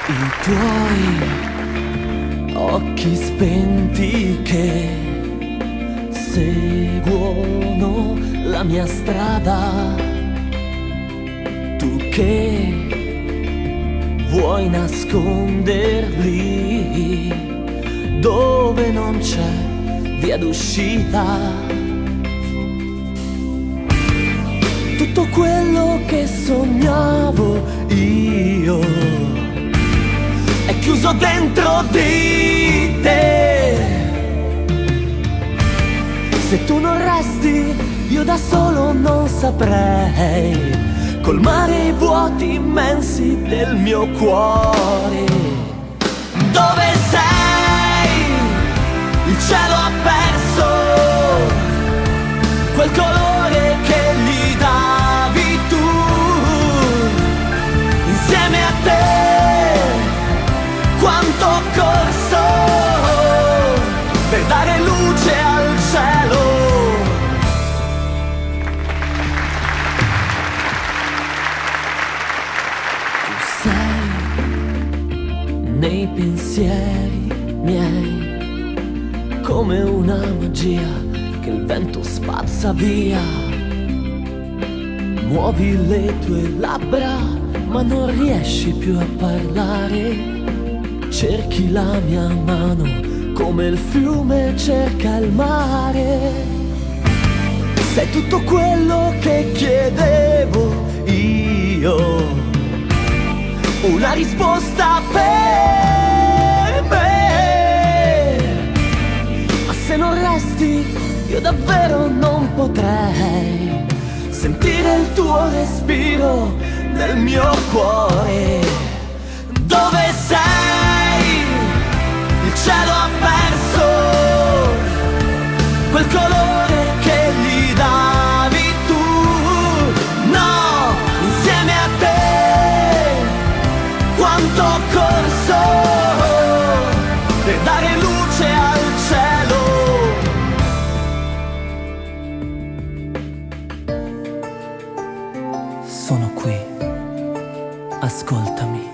I tuoi occhi spenti che seguono la mia strada, tu che vuoi nasconderli dove non c'è via d'uscita. Tutto quello che sognavo io è chiuso dentro di te. Se tu non resti, io da solo non saprei colmare i vuoti immensi del mio cuore. Dove sei? Il cielo ha perso quel colore che gli davi tu. Insieme a te quanto ho corso per dare luce al cielo. Tu sei nei pensieri miei come una magia che il vento spazza via. Muovi le tue labbra ma non riesci più a parlare. Cerchi la mia mano come il fiume cerca il mare. Sei tutto quello che chiedevo io, una risposta per me. Ma se non resti, io davvero non potrei sentire il tuo respiro nel mio cuore. Dove sei? Il cielo ha perso quel colore che gli davi tu. No, insieme a te quanto ho corso per dare luce al cielo. Sono qui, ascoltami.